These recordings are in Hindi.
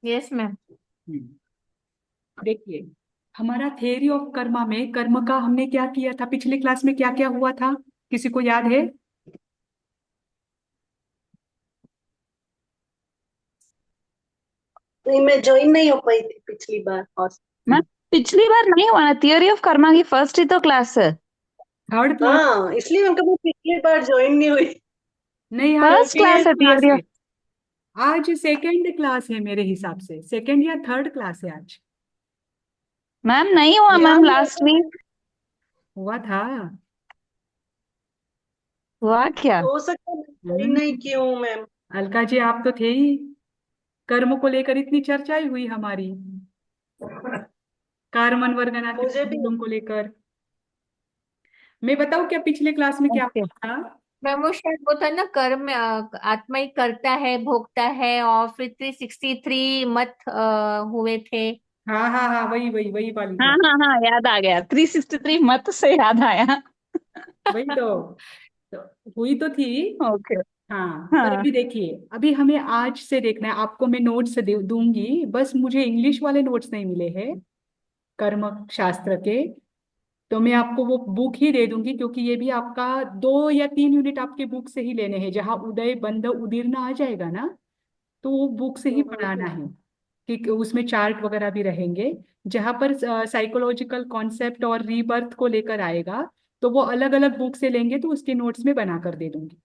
Yes ma'am. देखिए, हमारा थ्योरी ऑफ कर्मा में कर्म का हमने क्या किया था, पिछले क्लास में क्या क्या हुआ था, किसी को याद है? नहीं, मैं ज्वाइन नहीं हो पाई थी पिछली बार। और मैम, पिछली बार नहीं हुआ ना थियोरी ऑफ कर्मा की फर्स्ट ही तो क्लास है। Third class? हाँ, इसलिए मैं कभी पिछली बार ज्वाइन नहीं हुई। नहीं, आज फर्स्ट क्लास सेकेंड है क्लास थियोरी है। ऑफ। आज सेकेंड क्लास है मेरे हिसाब से, सेकेंड या थर्ड क्लास है आज। मैम नहीं हुआ याद मैम, नहीं लास्ट आता है। वीक हुआ था। हुआ क्या? हो सकता है मैं ज्वाइन नहीं हम्म। की हूँ मैम। अलका जी, आप तो थे ही। कर्म को लेकर इतनी चर्चा ही हुई हमारी, कार्बन वर्गना के मुझे भी। गुणों को लेकर। मैं बताऊं क्या पिछले क्लास में क्या ओके। हुआ था? मैम वो शायद वो था ना, कर्म आत्मा ही करता है, भोगता है, और फिर 363 मत हुए थे। हाँ हाँ हाँ, वही वही वही वाली हाँ क्लास। हाँ हाँ, याद आ गया, 363 मत से याद आया। वही तो हुई तो थी। ओके। हाँ, पर हाँ। अभी देखिए, अभी हमें आज से देखना है। आपको मैं नोट्स दूंगी, बस मुझे इंग्लिश वाले नोट्स नहीं मिले हैं कर्म शास्त्र के। तो मैं आपको वो बुक ही दे दूंगी, क्योंकि ये भी आपका 2 या 3 यूनिट आपके बुक से ही लेने हैं। जहाँ उदय बंध उदीर्ण आ जाएगा ना, तो वो बुक से ही पढ़ाना है। कि उसमें चार्ट वगैरह भी रहेंगे। जहाँ पर साइकोलॉजिकल कॉन्सेप्ट और रीबर्थ को लेकर आएगा, तो वो अलग अलग बुक से लेंगे, तो उसके नोट्स में बना कर दे दूंगी।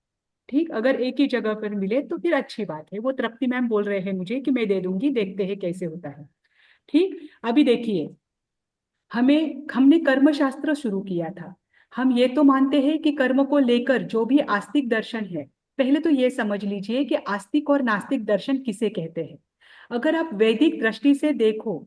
ठीक, अगर एक ही जगह पर मिले तो फिर अच्छी बात है। वो तृप्ति मैम बोल रहे हैं मुझे कि मैं दे दूंगी, देखते हैं कैसे होता है। ठीक। अभी देखिए, हमने कर्म शास्त्र शुरू किया था। हम ये तो मानते हैं कि कर्म को लेकर जो भी आस्तिक दर्शन है, पहले तो ये समझ लीजिए कि आस्तिक और नास्तिक दर्शन किसे कहते हैं। अगर आप वैदिक दृष्टि से देखो,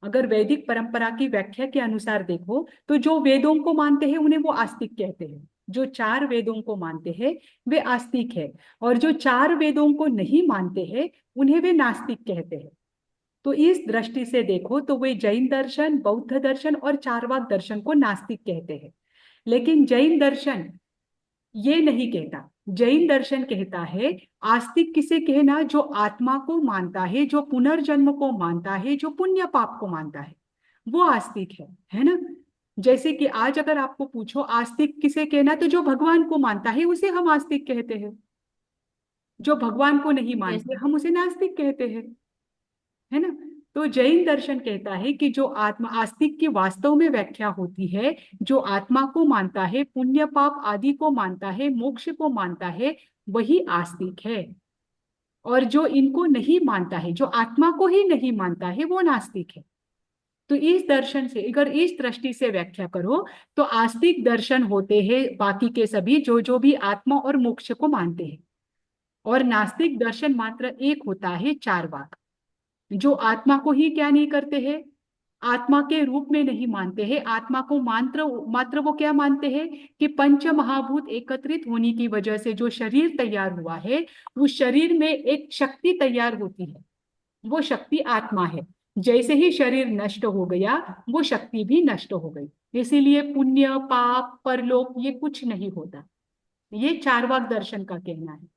अगर वैदिक परंपरा की व्याख्या के अनुसार देखो, तो जो वेदों को मानते हैं उन्हें वो आस्तिक कहते हैं। जो 4 वेदों को मानते हैं वे आस्तिक है। और जो 4 वेदों को नहीं मानते हैं उन्हें वे नास्तिक कहते हैं। तो इस दृष्टि से देखो तो वे जैन दर्शन, बौद्ध दर्शन और चारवाक दर्शन को नास्तिक कहते हैं। लेकिन जैन दर्शन ये नहीं कहता। जैन दर्शन कहता है, आस्तिक किसे कहना, जो आत्मा को मानता है, जो पुनर्जन्म को मानता है, जो पुण्य पाप को मानता है, वो आस्तिक है ना। जैसे कि आज अगर आपको पूछो आस्तिक किसे कहना, तो जो भगवान को मानता है उसे हम आस्तिक कहते हैं। जो भगवान को नहीं यस। मानते हम उसे नास्तिक कहते हैं, है ना। तो जैन दर्शन कहता है कि जो आत्मा, आस्तिक की वास्तव में व्याख्या होती है, जो आत्मा को मानता है, पुण्य पाप आदि को मानता है, मोक्ष को मानता है, वही आस्तिक है। और जो इनको नहीं मानता है, जो आत्मा को ही नहीं मानता है, वो नास्तिक है। तो इस दर्शन से, अगर इस दृष्टि से व्याख्या करो, तो आस्तिक दर्शन होते हैं बाकी के सभी जो जो भी आत्मा और मोक्ष को मानते हैं। और नास्तिक दर्शन मात्र एक होता है, चारवाक, जो आत्मा को ही क्या नहीं करते हैं, आत्मा के रूप में नहीं मानते हैं। आत्मा को मात्र मात्र वो क्या मानते हैं कि पंच महाभूत एकत्रित होने की वजह से जो शरीर तैयार हुआ है, उस शरीर में एक शक्ति तैयार होती है। वो शक्ति आत्मा है। जैसे ही शरीर नष्ट हो गया, वो शक्ति भी नष्ट हो गई। इसीलिए पुण्य पाप परलोक ये कुछ नहीं होता। ये चारवाक दर्शन का कहना है।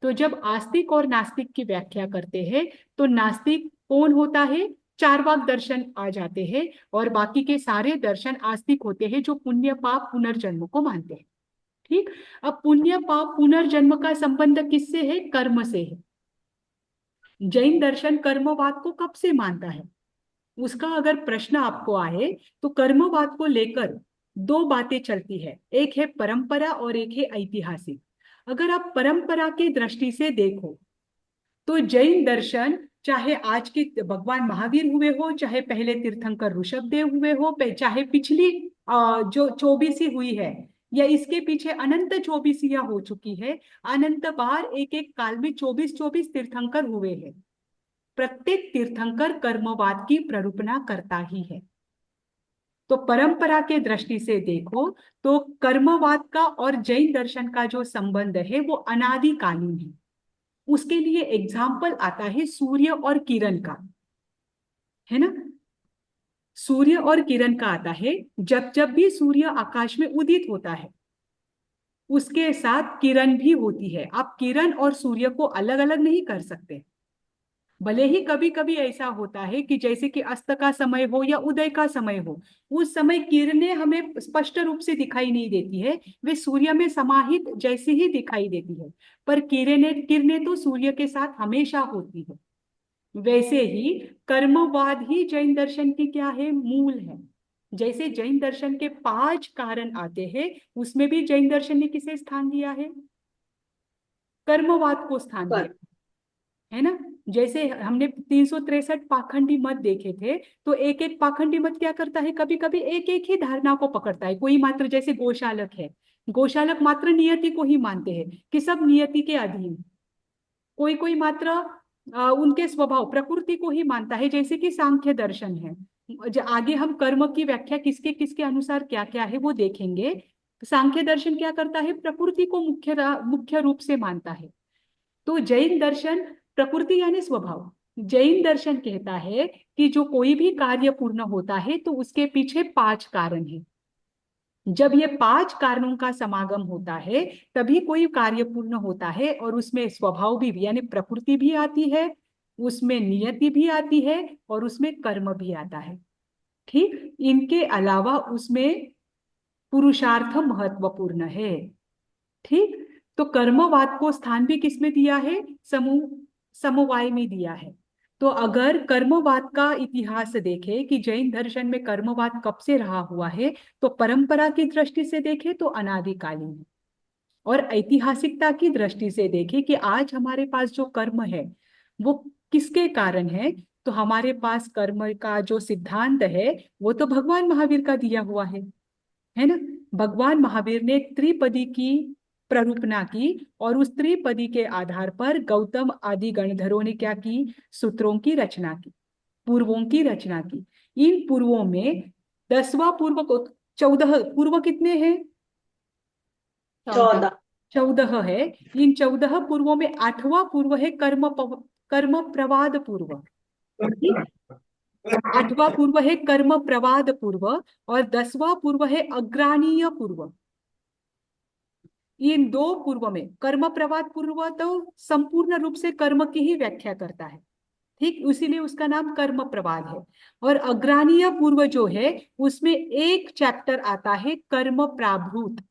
तो जब आस्तिक और नास्तिक की व्याख्या करते हैं, तो नास्तिक कौन होता है, चारवाक दर्शन आ जाते हैं। और बाकी के सारे दर्शन आस्तिक होते हैं, जो पुण्य पाप पुनर्जन्म को मानते हैं। ठीक। अब पुण्य पाप पुनर्जन्म का संबंध किससे है, कर्म से है। जैन दर्शन कर्मवाद को कब से मानता है, उसका अगर प्रश्न आपको आए, तो कर्मवाद को लेकर 2 बातें चलती है। एक है परंपरा और एक है ऐतिहासिक। अगर आप परंपरा की दृष्टि से देखो, तो जैन दर्शन, चाहे आज के भगवान महावीर हुए हो, चाहे पहले तीर्थंकर ऋषभदेव हुए हो, चाहे पिछली जो चौबीसी हुई है, या इसके पीछे अनंत चौबीसियां हो चुकी है, अनंत बार एक एक काल में 24-24 तीर्थंकर हुए हैं। प्रत्येक तीर्थंकर कर्मवाद की प्ररूपणा करता ही है। तो परंपरा के दृष्टि से देखो, तो कर्मवाद का और जैन दर्शन का जो संबंध है वो अनादिकालीन है। उसके लिए एग्जाम्पल आता है सूर्य और किरण का, है ना। सूर्य और किरण का आता है। जब जब भी सूर्य आकाश में उदित होता है, उसके साथ किरण भी होती है। आप किरण और सूर्य को अलग अलग नहीं कर सकते। भले ही कभी कभी ऐसा होता है कि जैसे कि अस्त का समय हो या उदय का समय हो, उस समय किरणें हमें स्पष्ट रूप से दिखाई नहीं देती है, वे सूर्य में समाहित जैसी ही दिखाई देती है, पर किरणें किरणें तो सूर्य के साथ हमेशा होती है। वैसे ही कर्मवाद ही जैन दर्शन की क्या है, मूल है। जैसे जैन दर्शन के 5 कारण आते हैं, उसमें भी जैन दर्शन ने किसे स्थान दिया है, कर्मवाद को स्थान दिया कर है ना। जैसे हमने 363 पाखंडी मत देखे थे, तो एक एक पाखंडी मत क्या करता है, कभी कभी एक एक ही धारणा को पकड़ता है। कोई मात्र, जैसे गोशालक है, गोशालक मात्र नियति को ही मानते हैं कि सब नियति के अधीन। कोई कोई मात्र उनके स्वभाव प्रकृति को ही मानता है, जैसे कि सांख्य दर्शन है। आगे हम कर्म की व्याख्या किसके किसके अनुसार क्या क्या है वो देखेंगे। सांख्य दर्शन क्या करता है, प्रकृति को मुख्य रूप से मानता है। तो जैन दर्शन, प्रकृति यानी स्वभाव, जैन दर्शन कहता है कि जो कोई भी कार्य पूर्ण होता है तो उसके पीछे 5 कारण है। जब ये 5 कारणों का समागम होता है तभी कोई कार्य पूर्ण होता है, और उसमें स्वभाव भी यानी प्रकृति भी आती है, उसमें नियति भी आती है, और उसमें कर्म भी आता है। ठीक, इनके अलावा उसमें पुरुषार्थ महत्वपूर्ण है। ठीक, तो कर्मवाद को स्थान भी किसमें दिया है, समवाय में दिया है। तो अगर कर्मवाद का इतिहास देखे कि जैन दर्शन में कर्मवाद कब से रहा हुआ है, तो परंपरा की दृष्टि से देखे तो अनादिकालीन है, और ऐतिहासिकता की दृष्टि से देखे कि आज हमारे पास जो कर्म है वो किसके कारण है, तो हमारे पास कर्म का जो सिद्धांत है वो तो भगवान महावीर का दिया हुआ है ना। भगवान महावीर ने त्रिपदी की प्ररूपना की, और उस त्रिपदी के आधार पर गौतम आदि गणधरों ने क्या की, सूत्रों की रचना की, पूर्वों की रचना की। इन पूर्वों में 10वां पूर्व को 14 पूर्व कितने हैं, 14। 14 है। इन 14 पूर्वों में 8वां पूर्व है कर्म प्रवाद पूर्व। ठीक? 8वां पूर्व है कर्म प्रवाद पूर्व, और 10वां पूर्व है अग्राणीय पूर्व। इन 2 पूर्व में कर्म प्रवाद पूर्व तो संपूर्ण रूप से कर्म की ही व्याख्या करता है, ठीक, इसीलिए उसका नाम कर्म प्रवाद है। और अग्राणीय पूर्व जो है उसमें एक चैप्टर आता है कर्म प्राभूत।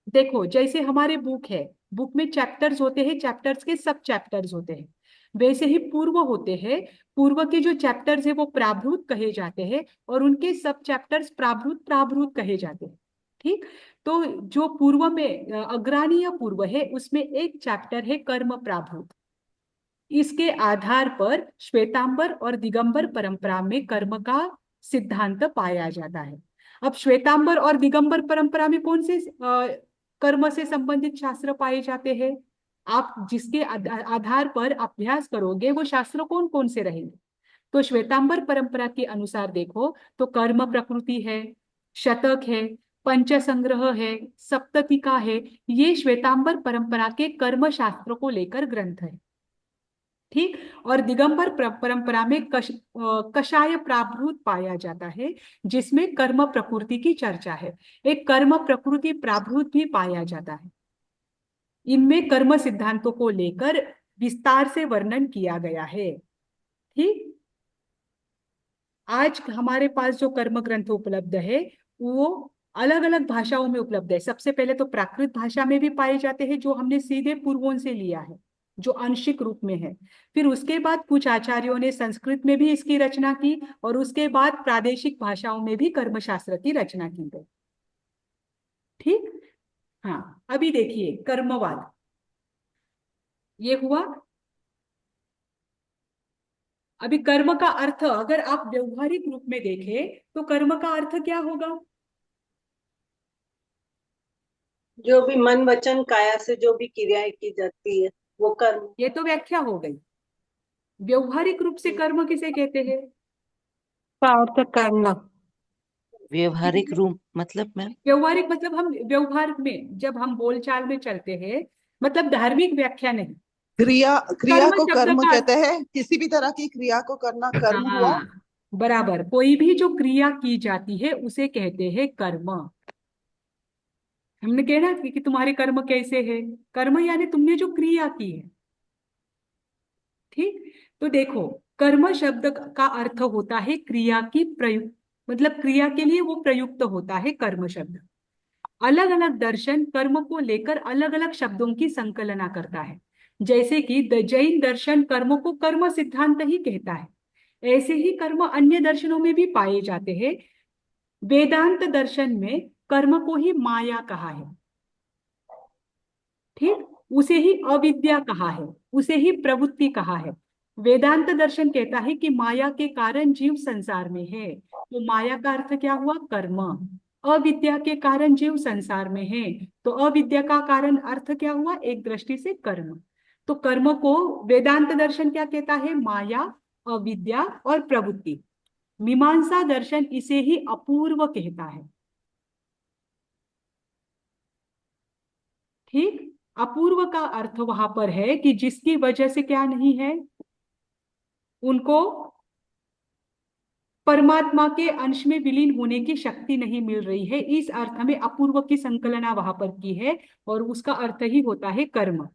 देखो जैसे हमारे बुक है, बुक में चैप्टर्स होते हैं, चैप्टर्स के सब चैप्टर्स होते हैं, वैसे ही पूर्व होते हैं। पूर्व के जो चैप्टर्स है वो प्राभूत कहे जाते हैं, और उनके सब चैप्टर्स प्राभूत प्राभूत कहे जाते हैं। ठीक, तो जो पूर्व में अग्राणीय पूर्व है उसमें एक चैप्टर है कर्म प्राभूत। इसके आधार पर श्वेतांबर और दिगंबर परंपरा में कर्म का सिद्धांत पाया जाता है। अब श्वेतांबर और दिगंबर परंपरा में कौन से कर्म से संबंधित शास्त्र पाए जाते हैं, आप जिसके आधार पर अभ्यास करोगे वो शास्त्र कौन कौन से रहेंगे। तो श्वेतांबर परंपरा के अनुसार देखो तो कर्म प्रकृति है, शतक है, पंच संग्रह है, सप्ततिका है, ये श्वेतांबर परंपरा के कर्म शास्त्र को लेकर ग्रंथ है। ठीक, और दिगंबर परंपरा में कषाय प्राभूत पाया जाता है, जिसमें कर्म प्रकृति की चर्चा है। एक कर्म प्रकृति प्राभूत भी पाया जाता है, इनमें कर्म सिद्धांतों को लेकर विस्तार से वर्णन किया गया है। ठीक, आज हमारे पास जो कर्म ग्रंथ उपलब्ध है वो अलग अलग भाषाओं में उपलब्ध है। सबसे पहले तो प्राकृत भाषा में भी पाए जाते हैं जो हमने सीधे पूर्वों से लिया है, जो आंशिक रूप में है। फिर उसके बाद कुछ आचार्यों ने संस्कृत में भी इसकी रचना की, और उसके बाद प्रादेशिक भाषाओं में भी कर्मशास्त्र की रचना की गई। ठीक, हाँ, अभी देखिए कर्मवाद ये हुआ। अभी कर्म का अर्थ अगर आप व्यवहारिक रूप में देखें तो कर्म का अर्थ क्या होगा, जो भी मन वचन काया से जो भी क्रियाएं की जाती है वो कर्म। ये तो व्याख्या हो गई। व्यवहारिक रूप से कर्म किसे कहते हैं, का अर्थ करना। व्यवहारिक रूप मतलब मैम, व्यवहारिक मतलब हम व्यवहार में जब हम बोलचाल में चलते हैं, मतलब धार्मिक व्याख्या नहीं। क्रिया क्रिया कर्म को शब्द कर्म का, कहते हैं, किसी भी तरह की क्रिया को करना कर्म हुआ। हाँ बराबर, कोई भी जो क्रिया की जाती है उसे कहते हैं कर्म। हमने कहना कि तुम्हारे कर्म कैसे है, कर्म यानी तुमने जो क्रिया की है। ठीक। तो देखो, कर्म शब्द का अर्थ होता है क्रिया की प्रयुक्त, मतलब क्रिया के लिए वो प्रयुक्त होता है कर्म शब्द। अलग अलग दर्शन कर्म को लेकर अलग अलग शब्दों की संकलना करता है। जैसे कि जैन दर्शन कर्म को कर्म सिद्धांत ही कहता है, ऐसे ही कर्म अन्य दर्शनों में भी पाए जाते हैं। वेदांत दर्शन में कर्म को ही माया कहा है, ठीक, उसे ही अविद्या कहा है, उसे ही प्रवृत्ति कहा है। वेदांत दर्शन कहता है कि माया के कारण जीव संसार में है, तो माया का अर्थ क्या हुआ? कर्म। अविद्या के कारण जीव संसार में है, तो अविद्या का कारण अर्थ क्या हुआ? एक दृष्टि से कर्म। तो कर्म को वेदांत दर्शन क्या कहता है? माया, अविद्या और प्रवृत्ति। मीमांसा दर्शन इसे ही अपूर्व कहता है, ठीक। अपूर्व का अर्थ वहां पर है कि जिसकी वजह से क्या नहीं है, उनको परमात्मा के अंश में विलीन होने की शक्ति नहीं मिल रही है, इस अर्थ में अपूर्व की संकलना वहां पर की है, और उसका अर्थ ही होता है कर्म।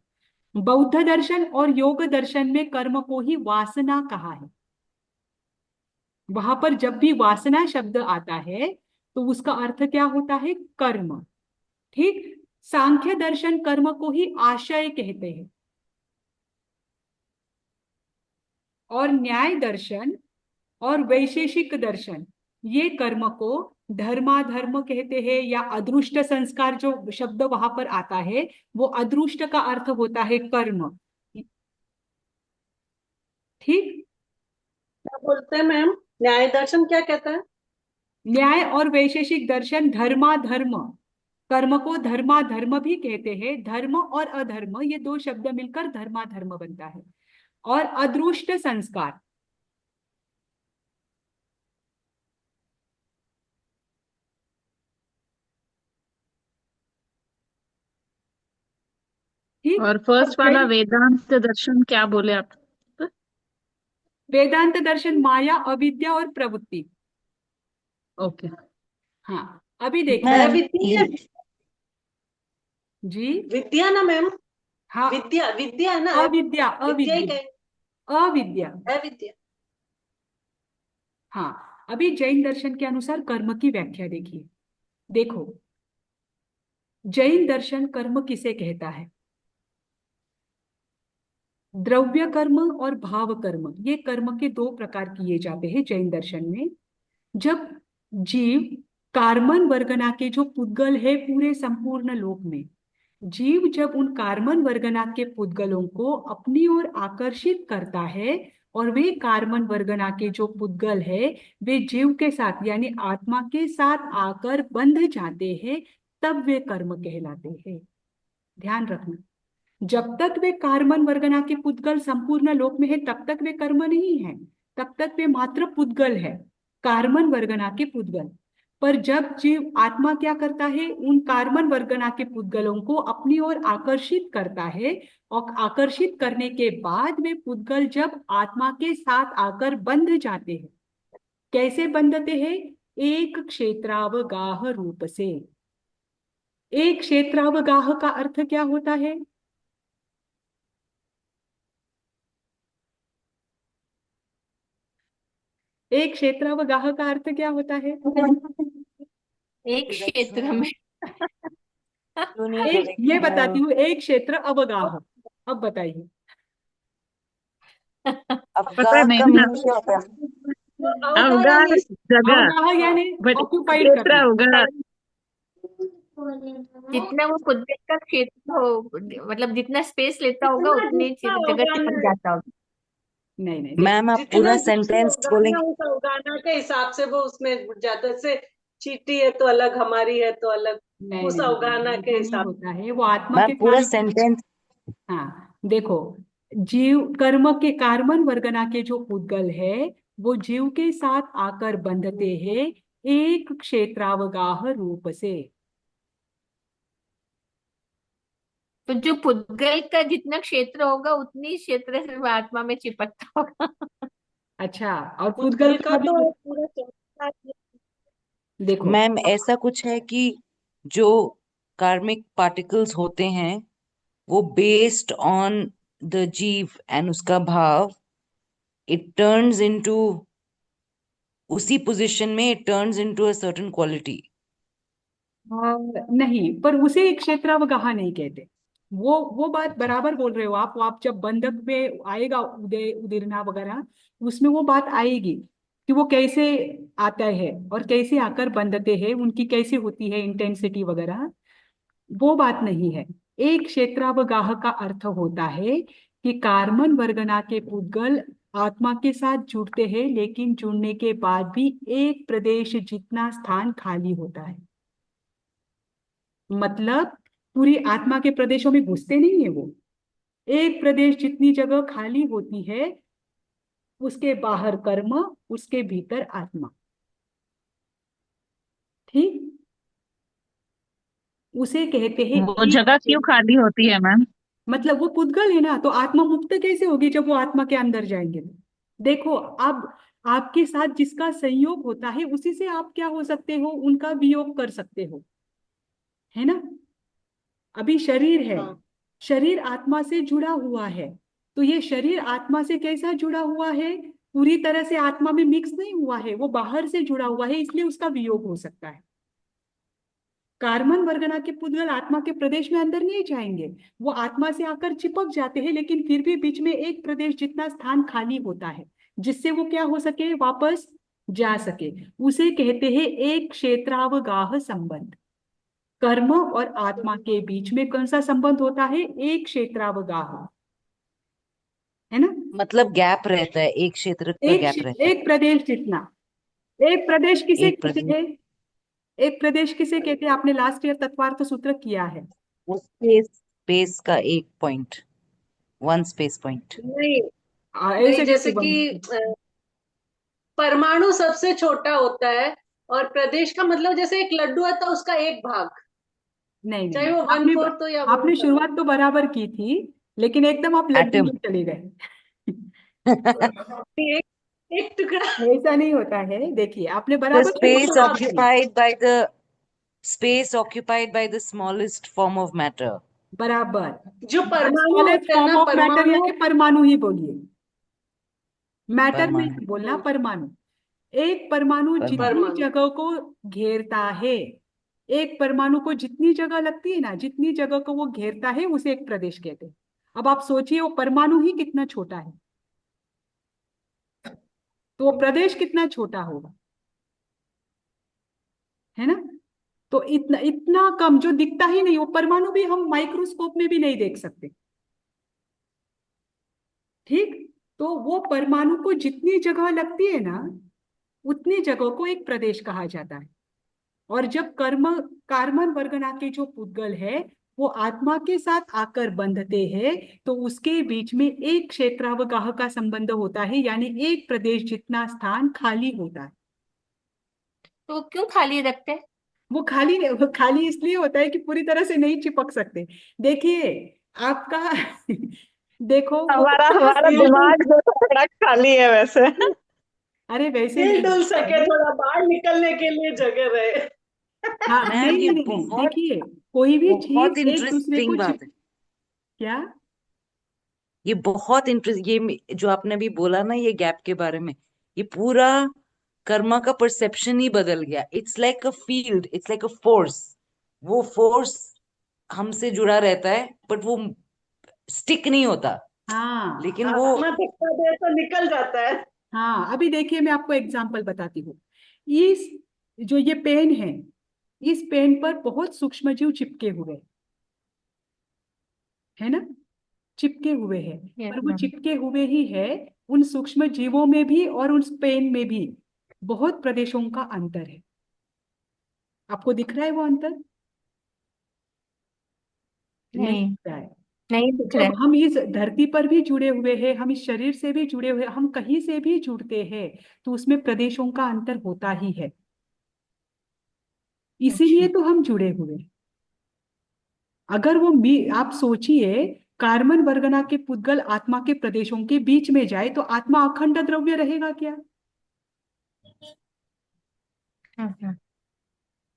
बौद्ध दर्शन और योग दर्शन में कर्म को ही वासना कहा है। वहां पर जब भी वासना शब्द आता है तो उसका अर्थ क्या होता है? कर्म, ठीक। सांख्य दर्शन कर्म को ही आशय कहते हैं, और न्याय दर्शन और वैशेषिक दर्शन ये कर्म को धर्माधर्म कहते हैं, या अदृष्ट संस्कार जो शब्द वहां पर आता है वो अदृष्ट का अर्थ होता है कर्म, ठीक। क्या बोलते हैं मैम? न्याय दर्शन क्या कहता है? न्याय और वैशेषिक दर्शन धर्माधर्म, कर्म को धर्माधर्म भी कहते हैं। धर्म और अधर्म ये दो शब्द मिलकर धर्माधर्म बनता है। और अदृष्ट संस्कार, ठीक। और और फर्स्ट वाला जैन वेदांत दर्शन क्या बोले आप? वेदांत दर्शन माया, अविद्या और प्रवृत्ति। ओके। हाँ, अभी देखिए अरे मैम विद्या, ये जी। विद्या ना मैम? हाँ, विद्या, विद्या है ना? अविद्या, विद्या ही अविद्या, कहें, अविद्या। है विद्या। हाँ, अभी जैन दर्शन के अनुसार कर्म की व्याख्या देखिए। देखो, जैन दर्शन कर्म किसे कहता है? द्रव्य कर्म और भाव कर्म, ये कर्म के दो प्रकार किए जाते हैं जैन दर्शन में। जब जीव कार्बन वर्गना के जो पुद्गल है पूरे संपूर्ण लोक में, जीव जब उन कार्बन वर्गना के पुद्गलों को अपनी ओर आकर्षित करता है, और वे कार्बन वर्गना के जो पुद्गल है वे जीव के साथ यानी आत्मा के साथ आकर बंध जाते हैं, तब वे कर्म कहलाते हैं। ध्यान रखना, जब तक वे कार्बन वर्गना के पुद्गल संपूर्ण लोक में है तब तक वे कर्म नहीं है, तब तक वे मात्र पुद्गल है, कार्बन वर्गना के पुद्गल। पर जब जीव आत्मा क्या करता है, उन कार्बन वर्गना के पुद्गलों को अपनी ओर आकर्षित करता है, और आकर्षित करने के बाद वे पुद्गल जब आत्मा के साथ आकर बंध जाते हैं, कैसे बंधते हैं? एक क्षेत्रावगाह रूप से। एक क्षेत्रावगाह का अर्थ क्या होता है? एक क्षेत्रावगाह का अर्थ क्या होता है? एक क्षेत्र में। एक, ये बताती हूँ, एक क्षेत्र अवगाह। अब बताइए। पता अवगाह नहीं का ना। मीनिंग क्या होता है? अवगाह अवगाह यानी जगह, अवगाह यानी बट ऑक्युपाइड क्षेत्र करना। अवगाह। जितना वो कुदरत का क्षेत्र हो, मतलब जितना स्पेस लेता होगा उतनी जगह चिपक जाता होगा। नहीं नहीं, देखो, मैम आप जितना पूरा जिसको सेंटेंस उगाना बोलेंगे? है, उस उगाना के हिसाब से वो उसमें ज्यादा से, चींटी है तो अलग, हमारी है तो अलग, नहीं उस नहीं अवगाना नहीं, के ऐसा नहीं हिसाब होता है, वो आत्मा मैम के पूरा साथ। सेंटेंस। हाँ, देखो, जीव कर्म के कार्बन वर्गना के जो पुद्गल है वो जीव के साथ आकर बंधते हैं एक क्षेत्रावगाह रूप से। तो जो पुद्गल का जितना क्षेत्र होगा उतनी क्षेत्र से वो आत्मा में चिपकता होगा। अच्छा, और पुद्गल पुद्गल का का भी तो पूरा चौथा। देखो। मैम ऐसा कुछ है कि जो कार्मिक पार्टिकल्स होते हैं वो बेस्ड ऑन द जीव एंड उसका भाव, इट टर्न्स इनटू, उसी पोजीशन में it turns into a certain quality. नहीं, पर उसे एक क्षेत्रावगाह नहीं कहते। वो बात बराबर बोल रहे हो आप जब बंधक में आएगा उदय उदीरना वगैरह, उसमें वो बात आएगी कि वो कैसे आता है और कैसे आकर बंधते हैं, उनकी कैसे होती है इंटेंसिटी वगैरह, वो बात नहीं है। एक क्षेत्रावगाह का अर्थ होता है कि कार्बन वर्गना के पुद्गल आत्मा के साथ जुड़ते हैं, लेकिन जुड़ने के बाद भी एक प्रदेश जितना स्थान खाली होता है। मतलब पूरी आत्मा के प्रदेशों में घुसते नहीं है वो, एक प्रदेश जितनी जगह खाली होती है, उसके बाहर कर्म, उसके भीतर आत्मा। ठीक, उसे कहते हैं वो जगह क्यों खाली होती है मैम? मतलब वो पुद्गल है ना, तो आत्मा मुक्त कैसे होगी जब वो आत्मा के अंदर जाएंगे तो? देखो, अब आपके साथ जिसका संयोग होता है उसी से आप क्या हो सकते हो, उनका वियोग कर सकते हो, है ना। अभी शरीर है, हाँ। शरीर आत्मा से जुड़ा हुआ है, तो ये शरीर आत्मा से कैसा जुड़ा हुआ है, पूरी तरह से आत्मा में मिक्स नहीं हुआ है, वो बाहर से जुड़ा हुआ है, इसलिए उसका वियोग हो सकता है। कार्बन वर्गना के पुद्गल आत्मा के प्रदेश में अंदर नहीं जाएंगे, वो आत्मा से आकर चिपक जाते हैं, लेकिन फिर भी बीच में एक प्रदेश जितना स्थान खाली होता है, जिससे वो क्या हो सके, वापस जा सके। उसे कहते हैं एक क्षेत्रावगाह संबंध। कर्म और आत्मा के बीच में कौन सा संबंध होता है, एक क्षेत्रावगाह, है ना। मतलब गैप रहता है, एक क्षेत्र का गैप रहता है। एक प्रदेश जितना। एक प्रदेश किसे एक कहते प्रदेश, हैं, एक प्रदेश किसे कहते हैं, आपने लास्ट ईयर तत्वार्थ सूत्र किया है। वो स्पेस, स्पेस का एक पॉइंट, वन स्पेस पॉइंट। नहीं नहीं, ऐसे कैसे जैसे बन, कि परमाणु सबसे छोटा होता है, और प्रदेश का मतलब जैसे एक लड्डू आता है उसका एक भाग, नहीं नहीं चाहे नहीं, वो वन आपने फोर्थ हो या वन आपने थर्ड। शुरुआत तो बराबर की थी, लेकिन एकदम आप लड्डू एटम। में चले गए। एक एक टुकड़ा। ऐसा नहीं होता है, देखिए आपने The बराबर एक space शुरुआत टुकड़ा। की। occupied by the space occupied by the smallest form of matter. बराबर, जो परमाणु स्मॉलेस्ट होते हैं फॉर्म ना, ऑफ मैटर, परमाणु। यानी परमाणु ही बोलिए, मैटर में परमाणु। नहीं बोलना, परमाणु। एक परमाणु परमाणु। जितनी परमाणु। जगह को घेरता है, एक परमाणु को जितनी जगह लगती है ना, जितनी जगह को वो घेरता है, उसे एक प्रदेश कहते हैं। अब आप सोचिए वो परमाणु ही कितना छोटा है, तो वो प्रदेश कितना छोटा होगा, है ना। तो इतना इतना कम जो दिखता ही नहीं, वो परमाणु भी हम माइक्रोस्कोप में भी नहीं देख सकते। ठीक, तो वो परमाणु को जितनी जगह लगती है ना, उतनी जगह को एक प्रदेश कहा जाता है। और जब कार्बन वर्गना के जो पुद्गल है वो आत्मा के साथ आकर बंधते हैं, तो उसके बीच में एक क्षेत्रावगाह का संबंध होता है, यानी एक प्रदेश जितना स्थान खाली होता है। तो क्यों खाली रखते हैं? वो खाली इसलिए होता है कि पूरी तरह से नहीं चिपक सकते। देखिए आपका देखो वो हमारा थोड़ा हमारा सा- दिमाग जो है बड़ा खाली है वैसे। अरे वैसे हिल नहीं डुल होता सके, है। थोड़ा बाहर निकलने के लिए जगह रहे। हाँ, मैम, नहीं ये नहीं नहीं नहीं, बहुत देखिए कोई भी बहुत चीज एक दूसरे को इंटरेस्टिंग बात है। क्या, ये बहुत इंटरेस्ट, ये जो आपने अभी बोला ना, ये गैप के बारे में, ये पूरा कर्मा का परसेप्शन ही बदल गया। It's like a field, it's like a force. वो फोर्स हमसे जुड़ा रहता है, बट वो स्टिक नहीं होता, हाँ लेकिन वो। आत्मा धक्का दे तो निकल जाता है। हाँ, अभी देखिए मैं आपको एग्जांपल बताती हूँ। इस जो ये पेन है, इस पेन पर बहुत सूक्ष्म जीव चिपके हुए है ना, चिपके हुए हैं। यस पर वो मैम। चिपके हुए ही है, उन सूक्ष्म जीवों में भी और उस पेन में भी बहुत प्रदेशों का अंतर है। आपको दिख रहा है वो अंतर, नहीं नहीं, दिख रहा है। नहीं दिख रहा जब है। हम इस धरती पर भी जुड़े हुए हैं, हम इस शरीर से भी जुड़े हुए हैं, हम कहीं से भी जुड़ते हैं, तो उसमें प्रदेशों का अंतर होता ही है, इसीलिए अच्छा। तो हम जुड़े हुए हैं। अगर वो आप सोचिए, कार्बन वर्गना के पुद्गल आत्मा के प्रदेशों के बीच में जाए तो आत्मा अखंड द्रव्य रहेगा क्या,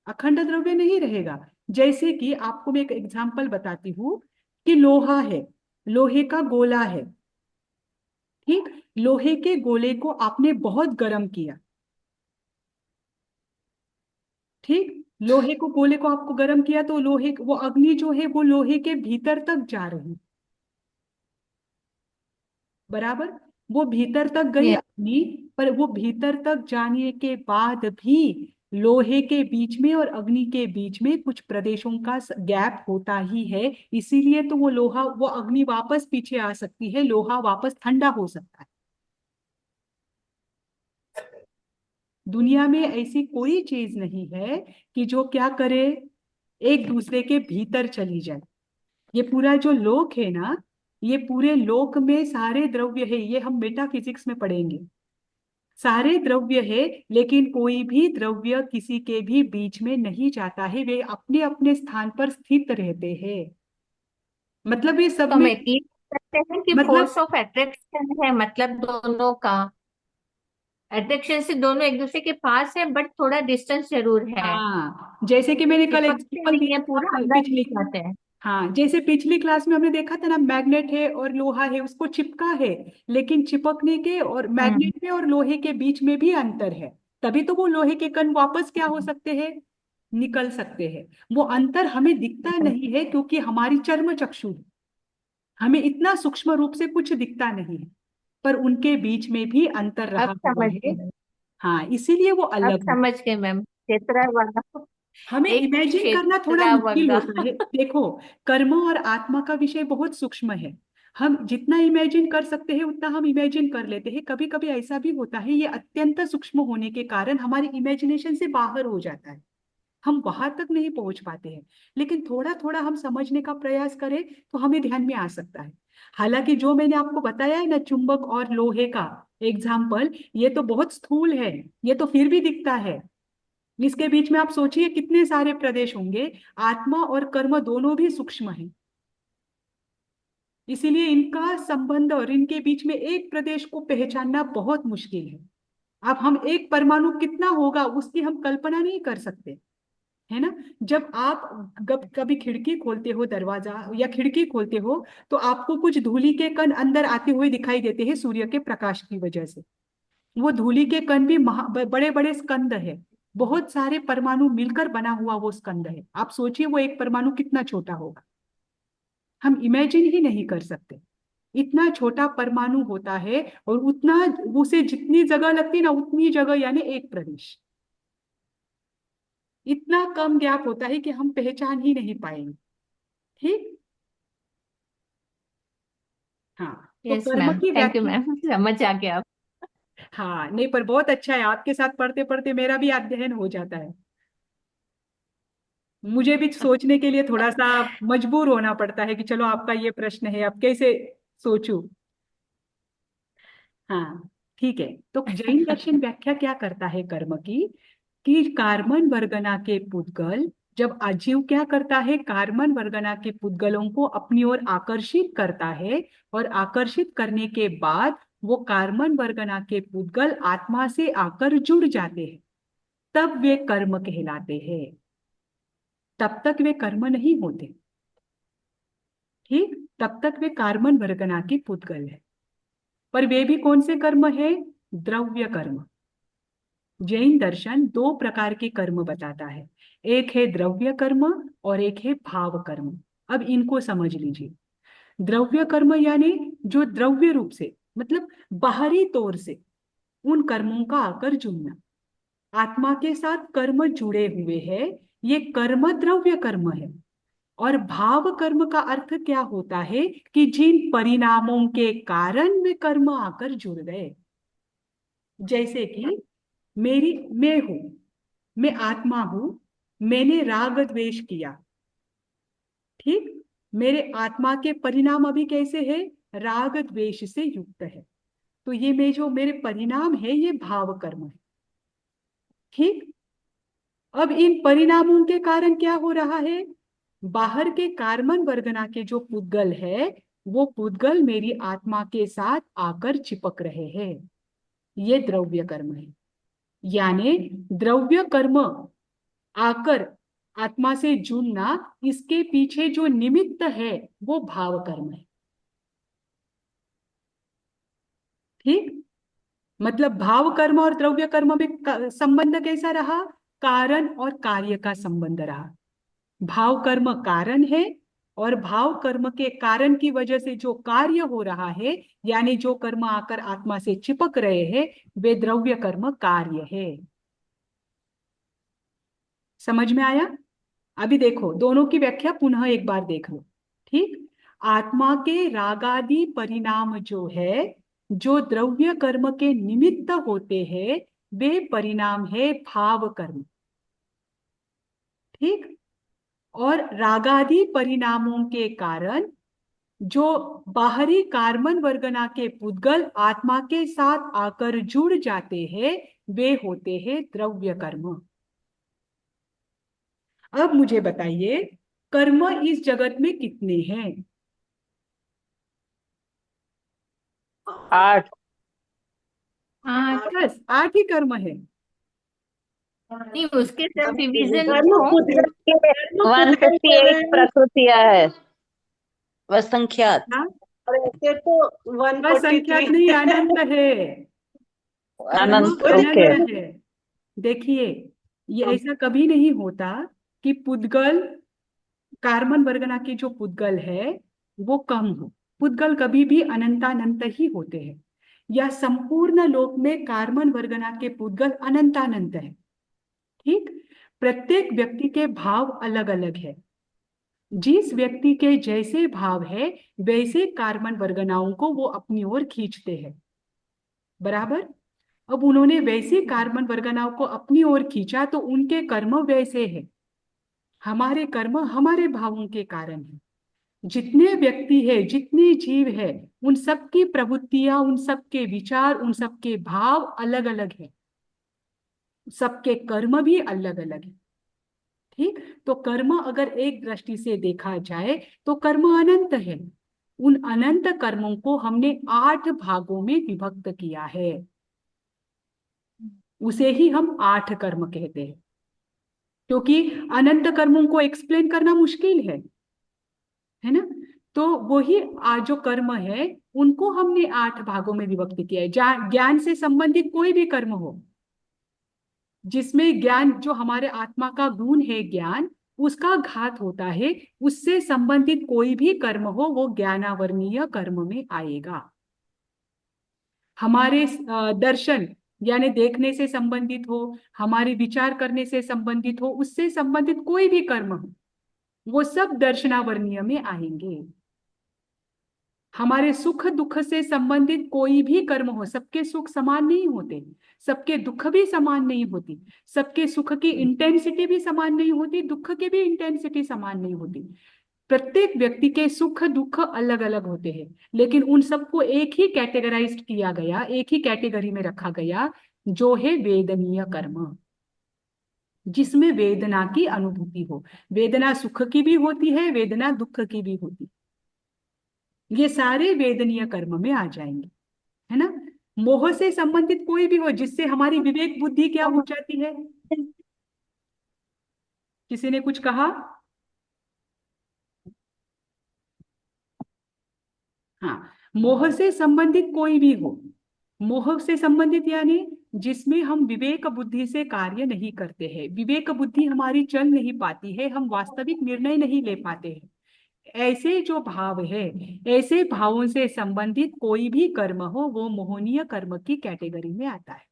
अखंड द्रव्य नहीं रहेगा। जैसे कि आपको मैं एक एग्जांपल बताती हूँ कि लोहा है, लोहे का गोला है, ठीक। लोहे के गोले को आपने बहुत गर्म किया, ठीक। लोहे को गोले को आपको गर्म किया तो लोहे वो अग्नि जो है वो लोहे के भीतर तक जा रही, बराबर। वो भीतर तक गई Yes. अग्नि, पर वो भीतर तक जाने के बाद भी लोहे के बीच में और अग्नि के बीच में कुछ प्रदेशों का गैप होता ही है। इसीलिए तो वो अग्नि वापस पीछे आ सकती है, लोहा वापस ठंडा हो सकता है। दुनिया में ऐसी कोई चीज नहीं है कि जो क्या करे, एक दूसरे के भीतर चली जाए। ये पूरा जो लोक है ना, ये पूरे लोक में सारे द्रव्य है, ये हम मेटाफिजिक्स में पढ़ेंगे। सारे द्रव्य है, लेकिन कोई भी द्रव्य किसी के भी बीच में नहीं जाता है, वे अपने अपने स्थान पर स्थित रहते हैं। मतलब ये सब तो हम में, ये कहते हैं कि मतलब फोर्स ऑफ अट्रैक्शन है, मतलब दोनों का अट्रैक्शन से दोनों एक दूसरे के पास है, बट थोड़ा डिस्टेंस जरूर है। हाँ, जैसे कि मैंने कल चिपकते एग्जांपल नहीं है, दिया था पूरा अंदर पिछली, ही जाते हैं। हाँ जैसे पिछली क्लास में हमने देखा था ना, मैग्नेट है और लोहा है, उसको चिपका है, लेकिन चिपकने के और हम्म। मैग्नेट में और लोहे के बीच में भी अंतर है। तभी तो वो लोहे के कण वापस क्या हो सकते हैं, निकल सकते हैं। वो अंतर हमें दिखता नहीं है क्योंकि हमारी चर्म चक्षु है, हमें इतना सूक्ष्म रूप से कुछ दिखता नहीं है, पर उनके बीच में भी अंतर अब रहा हुआ समझ है। गए। हाँ, इसीलिए वो अब अलग है। समझ गए मैम, क्षेत्र वाला। हमें एक इमेजिन करना थोड़ा क्षेत्र मुश्किल वग्गा। होता है। देखो, कर्म और आत्मा का विषय बहुत सूक्ष्म है। हम जितना इमेजिन कर सकते हैं उतना हम इमेजिन कर लेते हैं। कभी कभी ऐसा भी होता है, ये अत्यंत सूक्ष्म होने के कारण हमारी इमेजिनेशन से बाहर हो जाता है, हम वहां तक नहीं पहुंच पाते हैं। लेकिन थोड़ा थोड़ा हम समझने का प्रयास करें तो हमें ध्यान में आ सकता है। हालांकि जो मैंने आपको बताया है ना, चुंबक और लोहे का एग्जाम्पल, ये तो बहुत स्थूल है, ये तो फिर भी दिखता है। इसके बीच में आप सोचिए कितने सारे प्रदेश होंगे। आत्मा और कर्म दोनों भी सूक्ष्म है, इसीलिए इनका संबंध और इनके बीच में एक प्रदेश को पहचानना बहुत मुश्किल है। अब हम एक परमाणु कितना होगा उसकी हम कल्पना नहीं कर सकते, है ना। जब आप कभी खिड़की खोलते हो, दरवाजा या खिड़की खोलते हो, तो आपको कुछ धूली के कण अंदर आते हुए दिखाई देते हैं सूर्य के प्रकाश की वजह से। वो धूली के कण भी बड़े बड़े स्कंद है, बहुत सारे परमाणु मिलकर बना हुआ वो स्कंद है। आप सोचिए वो एक परमाणु कितना छोटा होगा, हम इमेजिन ही नहीं कर सकते। इतना छोटा परमाणु होता है और उतना, उसे जितनी जगह लगती है ना उतनी जगह, यानी एक प्रदेश। इतना कम गैप होता है कि हम पहचान ही नहीं पाएंगे, ठीक। हाँ, तो यस कर्म मैम, की थैंक यू व्याख्या, मैम, समझ आ गया अब। हाँ नहीं, पर बहुत अच्छा है, आपके साथ पढ़ते पढ़ते मेरा भी अध्ययन हो जाता है। मुझे भी सोचने के लिए थोड़ा सा मजबूर होना पड़ता है कि चलो आपका ये प्रश्न है, अब कैसे सोचूं। हाँ, ठीक है। तो जैन दर्शन व्याख्या क्या करता है कर्म की, कि कार्बन वर्गना के पुद्गल, जब अजीव क्या करता है, कार्बन वर्गना के पुद्गलों को अपनी ओर आकर्षित करता है, और आकर्षित करने के बाद वो कार्बन वर्गना के पुद्गल आत्मा से आकर जुड़ जाते हैं, तब वे कर्म कहलाते हैं। तब तक वे कर्म नहीं होते, ठीक। तब तक वे कार्बन वर्गना के पुद्गल है। पर वे भी कौन से कर्म है, द्रव्य कर्म। जैन दर्शन दो प्रकार के कर्म बताता है, एक है द्रव्य कर्म और एक है भाव कर्म। अब इनको समझ लीजिए। द्रव्य कर्म यानी जो द्रव्य रूप से, मतलब बाहरी तौर से उन कर्मों का आकर जुड़ना, आत्मा के साथ कर्म जुड़े हुए हैं, ये कर्म द्रव्य कर्म है। और भाव कर्म का अर्थ क्या होता है, कि जिन परिणामों के कारण वे कर्म आकर जुड़ गए। जैसे कि मैं हूं, मैं आत्मा हूं, मैंने राग द्वेष किया, ठीक। मेरे आत्मा के परिणाम अभी कैसे है, राग द्वेष से युक्त है। तो ये मैं जो मेरे परिणाम है ये भाव कर्म है, ठीक। अब इन परिणामों के कारण क्या हो रहा है, बाहर के कार्बन वर्गना के जो पुद्गल है, वो पुद्गल मेरी आत्मा के साथ आकर चिपक रहे हैं। ये द्रव्य कर्म है। यानी द्रव्य कर्म आकर आत्मा से जुड़ना, इसके पीछे जो निमित्त है वो भाव कर्म है। ठीक, मतलब भाव कर्म और द्रव्य कर्म में संबंध कैसा रहा? कारण और कार्य का संबंध रहा। भाव कर्म कारण है और भाव कर्म के कारण की वजह से जो कार्य हो रहा है, यानी जो कर्म आकर आत्मा से चिपक रहे हैं, वे द्रव्य कर्म कार्य है। समझ में आया? अभी देखो, दोनों की व्याख्या पुनः एक बार देख लो। ठीक, आत्मा के रागादि परिणाम जो है, जो द्रव्य कर्म के निमित्त होते हैं, वे परिणाम है भाव कर्म। ठीक, और रागादि परिणामों के कारण जो बाहरी कार्बन वर्गना के पुद्गल आत्मा के साथ आकर जुड़ जाते हैं, वे होते हैं द्रव्य कर्म। अब मुझे बताइए, कर्म इस जगत में कितने हैं? 8। बस 8 ही कर्म है। नहीं, उसके सब डिवीजन कर्म हो। खुद कर्म खुद का ही कर रहे 158 हैं, प्रकृतियां है। असंख्यात। हाँ, और ऐसे तो असंख्यात 143। नहीं, अनंत है। कर्म अनंत, ओके। अनंत है। देखिए, ये ऐसा कभी नहीं होता कि पुद्गल, कार्बन वर्गना के जो पुद्गल है वो कम हो। पुद्गल कभी भी अनंतानंत ही होते हैं, या संपूर्ण लोक में कार्बन वर्गना के पुद्गल अनंतानंत है। ठीक, प्रत्येक व्यक्ति के भाव अलग अलग है। जिस व्यक्ति के जैसे भाव है, वैसे कार्बन वर्गनाओं को वो अपनी ओर खींचते हैं। बराबर? अब उन्होंने वैसे कार्बन वर्गनाओं को अपनी ओर खींचा तो उनके कर्म वैसे हैं। हमारे कर्म हमारे भावों के कारण है। जितने व्यक्ति है, जितने जीव है, उन सबकी प्रवृत्तियां, उन सबके विचार, उन सबके भाव अलग अलग है। सबके कर्म भी अलग अलग है। ठीक, तो कर्म अगर एक दृष्टि से देखा जाए तो कर्म अनंत है। उन अनंत कर्मों को हमने 8 भागों में विभक्त किया है, उसे ही हम 8 कर्म कहते हैं। क्योंकि अनंत कर्मों को एक्सप्लेन करना मुश्किल है ना? तो वही जो कर्म है, उनको हमने 8 भागों में विभक्त किया है। ज्ञान से संबंधित कोई भी कर्म हो, जिसमें ज्ञान, जो हमारे आत्मा का गुण है ज्ञान, उसका घात होता है, उससे संबंधित कोई भी कर्म हो, वो ज्ञानावर्णीय कर्म में आएगा। हमारे दर्शन, यानी देखने से संबंधित हो, हमारे विचार करने से संबंधित हो, उससे संबंधित कोई भी कर्म हो, वो सब दर्शनावर्णीय में आएंगे। हमारे सुख दुख से संबंधित कोई भी कर्म हो, सबके सुख समान नहीं होते, सबके दुख भी समान नहीं होती, सबके सुख की इंटेंसिटी भी समान नहीं होती, दुख की भी इंटेंसिटी समान नहीं होती। प्रत्येक व्यक्ति के सुख दुख अलग अलग होते हैं, लेकिन उन सबको एक ही कैटेगराइज किया गया, एक ही कैटेगरी में रखा गया, जो है वेदनीय कर्म, जिसमें वेदना की अनुभूति हो। वेदना सुख की भी होती है, वेदना दुख की भी होती है। ये सारे वेदनीय कर्म में आ जाएंगे, है ना? मोह से संबंधित कोई भी हो, जिससे हमारी विवेक बुद्धि क्या हो जाती है? किसी ने कुछ कहा? हाँ, मोह से संबंधित कोई भी हो। मोह से संबंधित यानी जिसमें हम विवेक बुद्धि से कार्य नहीं करते हैं, विवेक बुद्धि हमारी चल नहीं पाती है, हम वास्तविक निर्णय नहीं ले पाते हैं, ऐसे जो भाव है, ऐसे भावों से संबंधित कोई भी कर्म हो, वो मोहनीय कर्म की कैटेगरी में आता है।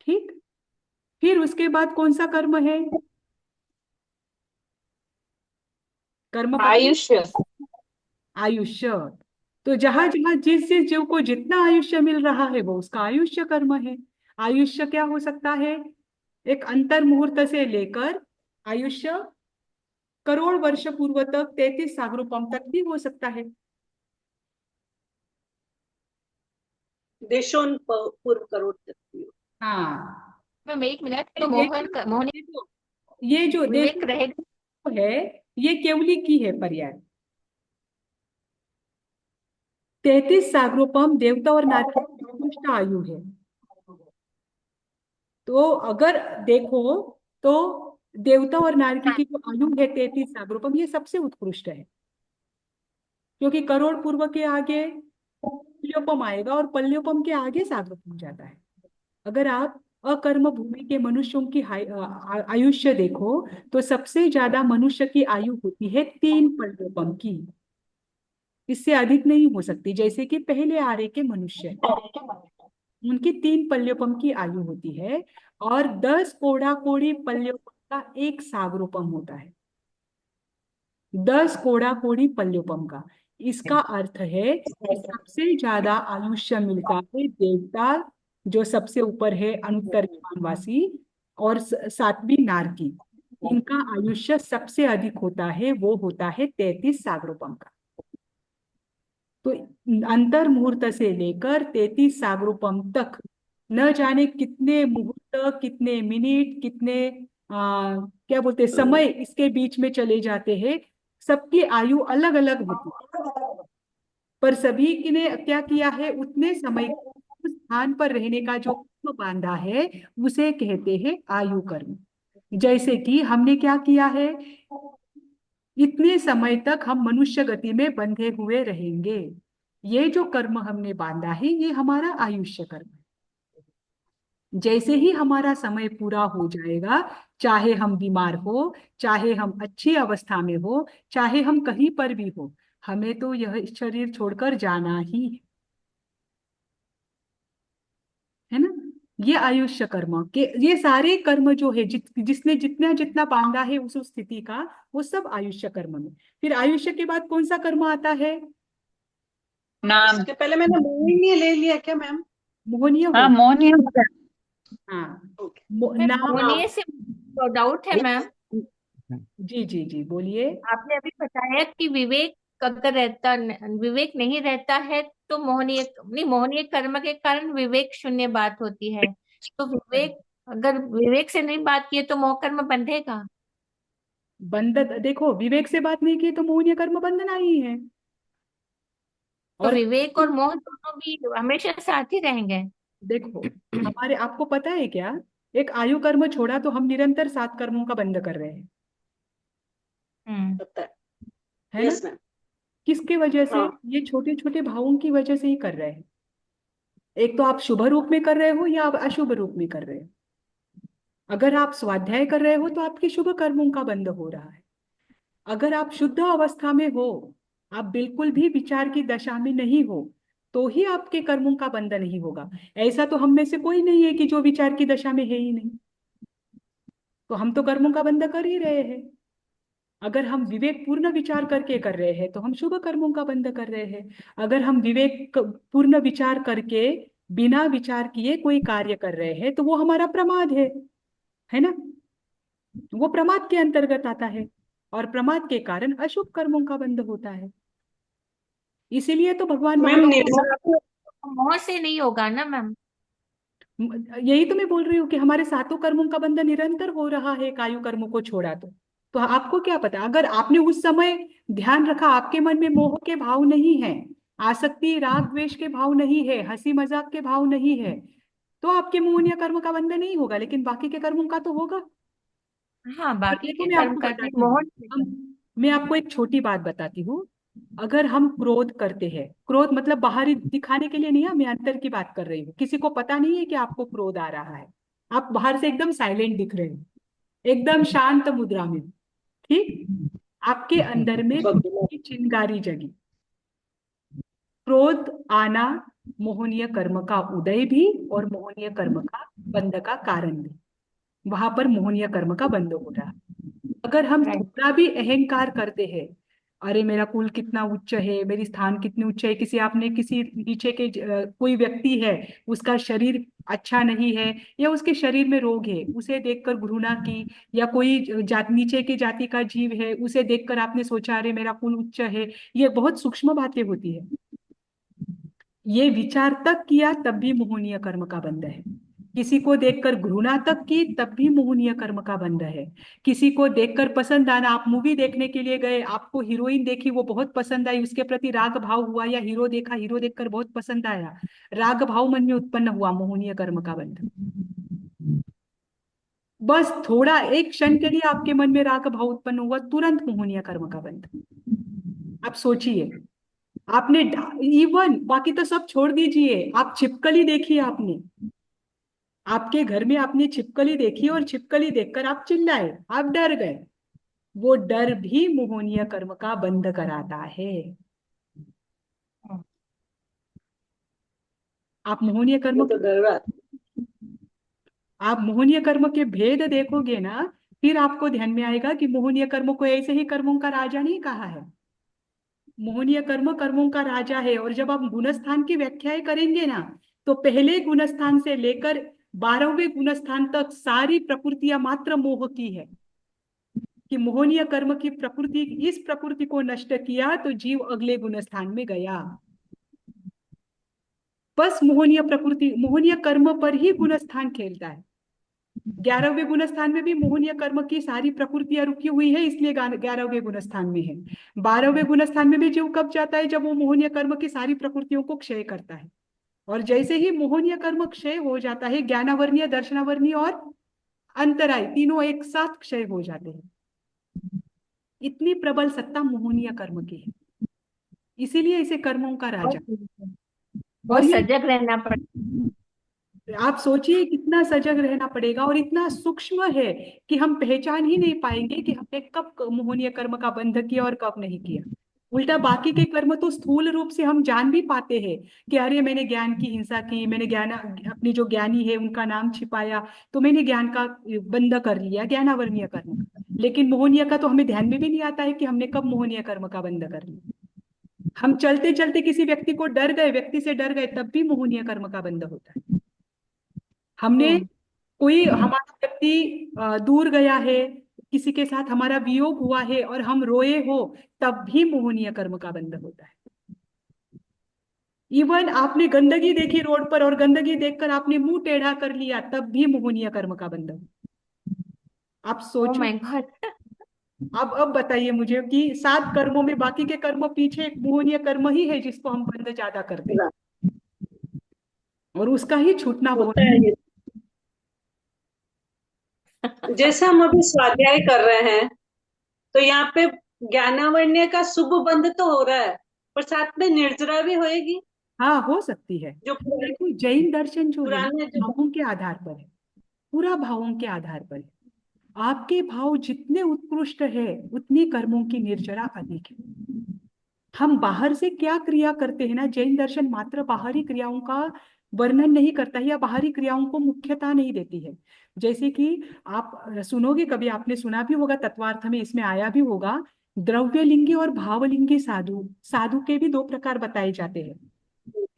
ठीक, फिर उसके बाद कौन सा कर्म है? कर्म पता है? आयुष्य। आयुष्य। तो जहां जहां जिस जिस जीव को जितना आयुष्य मिल रहा है, वो उसका आयुष्य कर्म है। आयुष्य क्या हो सकता है? एक अंतर मुहूर्त से लेकर आयुष्य करोड़ वर्ष पूर्व तक, 33 सागरोपम तक भी हो सकता है। देशों पूर्व करोड़ तक की। हाँ, मैम एक मिनट, तो ये मोहन ये जो विवेक देश रहेगा। है, ये केवली की है पर्याय। 33 सागरोपम देवता और नारी की उत्कृष्ट आयु है। तो अगर देखो तो देवता और नारकी की जो आयु है 33 सागरोपम, ये सबसे उत्कृष्ट है, क्योंकि करोड़ पूर्व के आगे पल्योपम आएगा और पल्योपम के आगे सार्वभौम जाता है। अगर आप अकर्म भूमि के मनुष्यों की आयुष्य देखो तो सबसे ज्यादा मनुष्य की आयु होती है 3 पल्योपम की, इससे अधिक नहीं हो सकती। जैसे कि पहले आर्य के मनुष्य, उनकी 3 पल्योपम की आयु होती है और 10 कोड़ा कोड़ी पल्योपम का एक सागरोपम होता है। 10 कोड़ा कोड़ी पल्योपम का, इसका अर्थ है कि सबसे ज्यादा आयुष्य मिलता है देवता, जो सबसे ऊपर है अनुत्तर विमानवासी, और सातवीं नारकी, इनका आयुष्य सबसे अधिक होता है, वो होता है 33 सागरोपम का। तो अंतर मुहूर्त से लेकर 33 सागरोपम तक न जाने कितने मुहूर्त, कितने मिनट, कितने क्या बोलते समय इसके बीच में चले जाते हैं। सबकी आयु अलग अलग होती है, पर सभी ने क्या किया है, उतने समय उस स्थान पर रहने का जो कर्म बांधा है उसे कहते हैं आयु कर्म। जैसे कि हमने क्या किया है, इतने समय तक हम मनुष्य गति में बंधे हुए रहेंगे, ये जो कर्म हमने बांधा है ये हमारा आयुष्य कर्म है। जैसे ही हमारा समय पूरा हो जाएगा, चाहे हम बीमार हो, चाहे हम अच्छी अवस्था में हो, चाहे हम कहीं पर भी हो, हमें तो यह शरीर छोड़कर जाना ही है ना। ये आयुष्य कर्म के, ये सारे कर्म जो है जिसने जितना जितना बांधा है उस स्थिति का, वो सब आयुष्य कर्म में। फिर आयुष्य के बाद कौन सा कर्म आता है? नाम। इसके पहले मैंने मोहिनी ले लिया क्या मैम? मोहनीय हाँ, हो। मोहनीय हो गया। हाँ, ओके। नाम। होने से तो डाउट है मैम। जी जी जी, बोलिए। आपने अभी बताया कि विवेक अगर रहता, विवेक नहीं रहता है तो मोहनीय नहीं, मोहनीय कर्म के कारण विवेक शून्य बात होती है। तो विवेक, अगर विवेक से नहीं बात की तो मोह कर्म बंधेगा। बंध, देखो विवेक से बात नहीं की तो मोहनीय कर्म बंधना ही है। तो और विवेक और मोह दोनों भी हमेशा साथ ही रहेंगे। देखो, हमारे आपको पता है क्या, एक आयु कर्म छोड़ा तो हम निरंतर 7 कर्मों का बंध कर रहे हैं, हम्म। पता है। है ना। Yes ma'am. किसकी वजह से? हाँ। ये छोटे छोटे भावों की वजह से ही कर रहे हैं। एक तो आप शुभ रूप में कर रहे हो या आप अशुभ रूप में कर रहे हो। अगर आप स्वाध्याय कर रहे हो तो आपके शुभ कर्मों का बंध हो रहा है। अगर आप शुद्ध अवस्था में हो, आप बिल्कुल भी विचार की दशा में नहीं हो, तो ही आपके कर्मों का बंध नहीं होगा। ऐसा तो हम में से कोई नहीं है कि जो विचार की दशा में है ही नहीं, तो हम तो कर्मों का बंध कर ही रहे हैं। अगर हम विवेक पूर्ण विचार करके कर रहे हैं तो हम शुभ कर्मों का बंध कर रहे हैं। अगर हम पूर्ण विचार करके बिना विचार किए कोई कार्य कर रहे हैं तो वो हमारा प्रमाद है ना। वो प्रमाद के अंतर्गत आता है, और प्रमाद के कारण अशुभ कर्मों का बंध होता है। इसीलिए तो भगवान मैम महावीर, निर्जला मोह से नहीं होगा ना मैम। यही तो मैं बोल रही हूँ कि हमारे 7 कर्मों का बंधन निरंतर हो रहा है कायु कर्मों को छोड़ा तो आपको क्या पता, अगर आपने उस समय ध्यान रखा, आपके मन में मोह के भाव नहीं है, आसक्ति राग द्वेष के भाव नहीं है, हंसी मजाक के भाव नहीं है, तो आपके मोह या कर्म का बंधन नहीं होगा, लेकिन बाकी के कर्मों का तो होगा। हाँ, और बाकी देखो के मैं कर्म आपको का भी बताती हूँ, मोह। मैं आपको एक छोटी बात बताती हूँ। अगर हम क्रोध करते हैं, क्रोध मतलब बाहरी दिखाने के लिए नहीं है, मैं अंतर की बात कर रही हूँ, किसी को पता नहीं है कि आपको क्रोध आ रहा है, आप बाहर से एकदम साइलेंट दिख रहे हो, एकदम शांत मुद्रा में, ठीक, आपके अंदर में क्रोध की चिंगारी जगी, क्रोध आना मोहनीय कर्म का उदय भी और मोहनीय कर्म का बंध का कारण भी, वहां पर मोहनीय कर्म का बंध हो रहा है। अगर हम राइट। थोड़ा भी अहंकार करते हैं, अरे मेरा कुल कितना उच्च है, मेरी स्थान कितनी उच्च है, किसी आपने किसी नीचे के कोई व्यक्ति है, उसका शरीर अच्छा नहीं है या उसके शरीर में रोग है, उसे देखकर घृणा की, या कोई जात नीचे के जाति का जीव है उसे देखकर आपने सोचा अरे मेरा कुल उच्च है, ये बहुत सूक्ष्म बातें होती है। ये विचार तक किया तब भी मोहनीय कर्म का बंध है। किसी को देखकर घृणा तक की तब भी मोहनीय कर्म का बंध है। किसी को देखकर पसंद आना, आप मूवी देखने के लिए गए, आपको हीरोइन देखी, वो बहुत पसंद आई, उसके प्रति राग भाव हुआ, या हीरो देखा, हीरो देखकर बहुत पसंद आया, राग भाव मन में उत्पन्न हुआ, मोहनीय कर्म का बंध। बस थोड़ा एक क्षण के लिए आपके मन में राग भाव उत्पन्न हुआ, तुरंत मोहनीय कर्म का बंध। आप सोचिए, आपने इवन बाकी तो सब छोड़ दीजिए, आप छिपकली देखी आपने, आपके घर में आपने छिपकली देखी और छिपकली देखकर आप चिल्लाए, आप डर गए। वो डर भी मोहनीय कर्म का बंध कराता है। आप मोहनीय कर्म वो तो डर रहा आप मोहनीय कर्म के भेद देखोगे ना, फिर आपको ध्यान में आएगा कि मोहनीय कर्म को ऐसे ही कर्मों का राजा नहीं कहा है। मोहनीय कर्म कर्मों का राजा है। और जब आप गुणस्थान की व्याख्याएं करेंगे ना, तो पहले गुणस्थान से लेकर 12वें गुणस्थान तक सारी प्रकृतियां मात्र मोह की है। कि मोहनीय कर्म की प्रकृति, इस प्रकृति को नष्ट किया तो जीव अगले गुणस्थान में गया। बस मोहनीय प्रकृति, मोहनीय कर्म पर ही गुणस्थान खेलता है। 11वें गुणस्थान में भी मोहनीय कर्म की सारी प्रकृतियां रुकी हुई है, इसलिए 11वें गुणस्थान में है। 12वें गुणस्थान में भी जीव कब जाता है, जब वो मोहनीय कर्म की सारी प्रकृतियों को क्षय करता है। और जैसे ही मोहनीय कर्म क्षय हो जाता है, ज्ञानावर्णीय, दर्शनावर्णीय और अंतराय तीनों एक साथ क्षय हो जाते हैं। इतनी प्रबल सत्ता मोहनीय कर्म की है, इसीलिए इसे कर्मों का राजा। और बहुत ये सजग रहना पड़ता आप सोचिए कितना सजग रहना पड़ेगा, और इतना सूक्ष्म है कि हम पहचान ही नहीं पाएंगे कि हमने कब मोहनीय कर्म का बंध किया और कब नहीं किया। उल्टा बाकी के कर्म तो स्थूल रूप से हम जान भी पाते हैं कि अरे मैंने ज्ञान की हिंसा की, मैंने ज्ञान, अपने जो ज्ञानी है उनका नाम छिपाया, तो मैंने ज्ञान का बंध कर लिया, ज्ञानावर्णीय कर्म का। लेकिन मोहनीय का तो हमें ध्यान में भी नहीं आता है कि हमने कब मोहनीय कर्म का बंध कर लिया। हम चलते चलते किसी व्यक्ति को डर गए, व्यक्ति से डर गए, तब भी मोहनीय कर्म का बंध होता है। हमने कोई हमारा व्यक्ति दूर गया है, किसी के साथ हमारा वियोग हुआ है और हम रोए हो, तब भी मोहनीय कर्म का बंध होता है। इवन आपने गंदगी देखी रोड पर और गंदगी देखकर आपने मुंह टेढ़ा कर लिया, तब भी मोहनीय कर्म का बंध होता है। आप है। सोचो। My God. अब बताइए मुझे कि 7 कर्मों में बाकी के कर्म पीछे एक मोहनीय कर्म ही है जिसको हम बंध ज्यादा करते हैं, और उसका ही छूटना बहुत। होता है ये। जैसे हम अभी स्वाध्याय कर रहे हैं, तो यहाँ पे ज्ञानावण्य का शुभ बंध तो हो रहा है, पर साथ में निर्जरा भी होएगी। हाँ, हो सकती है। जो देखो जैन दर्शन जो है पुराने जो भावों के आधार पर है, पूरा भावों के आधार पर है। आपके भाव जितने उत्कृष्ट है, उतनी कर्मों की निर्जरा अधिक है। हम बाहर से क्या क्रिया करते हैं ना, जैन दर्शन मात्र बाहरी क्रियाओं का वर्णन नहीं करता है या बाहरी क्रियाओं को मुख्यता नहीं देती है। जैसे कि आप सुनोगे, कभी आपने सुना भी होगा, तत्वार्थ में इसमें आया भी होगा, द्रव्यलिंगी और भावलिंगी साधु, साधु के भी 2 प्रकार बताए जाते हैं,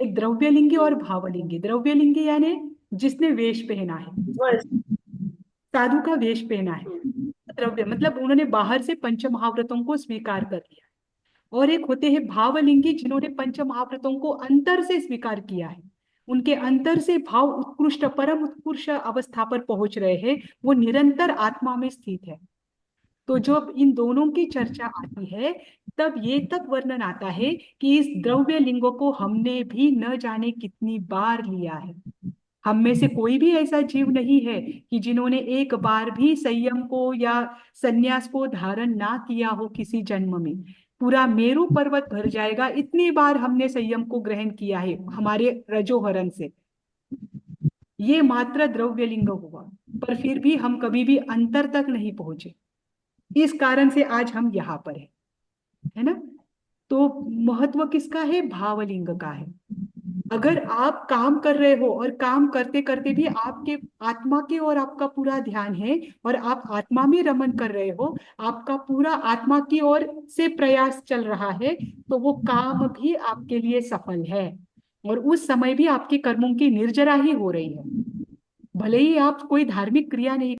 एक द्रव्यलिंगी और भावलिंगी। द्रव्यलिंगी यानी जिसने वेश पहना है, बस। साधु का वेश पहना है। द्रव्य मतलब उन्होंने बाहर से पंच महाव्रतों को स्वीकार कर लिया। और एक होते हैं भावलिंगी, जिन्होंने पंच महाव्रतों को अंतर से स्वीकार किया है, उनके अंतर से भाव उत्कृष्ट, परम उत्कृष्ट अवस्था पर पहुंच रहे हैं, वो निरंतर आत्मा में स्थित है। तो जब इन दोनों की चर्चा आती है, तब ये तक वर्णन आता है कि इस द्रव्य लिंगों को हमने भी न जाने कितनी बार लिया है। हम में से कोई भी ऐसा जीव नहीं है कि जिन्होंने एक बार भी संयम को या संन्यास को धारण ना किया हो किसी जन्म में। पूरा मेरु पर्वत भर जाएगा, इतनी बार हमने संयम को ग्रहण किया है हमारे रजोहरण से। ये मात्र द्रव्यलिंग हुआ, पर फिर भी हम कभी भी अंतर तक नहीं पहुंचे। इस कारण से आज हम यहाँ पर है ना। तो महत्व किसका है, भावलिंग का है। अगर आप काम कर रहे हो और काम करते करते भी आपके आत्मा की ओर आपका पूरा ध्यान है और आप आत्मा में रमन कर रहे हो, आपका पूरा आत्मा की ओर से प्रयास चल रहा है, तो वो काम भी आपके लिए सफल है। और उस समय भी आपके कर्मों की निर्जरा ही हो रही है। भले ही आप कोई धार्मिक क्रिया नहीं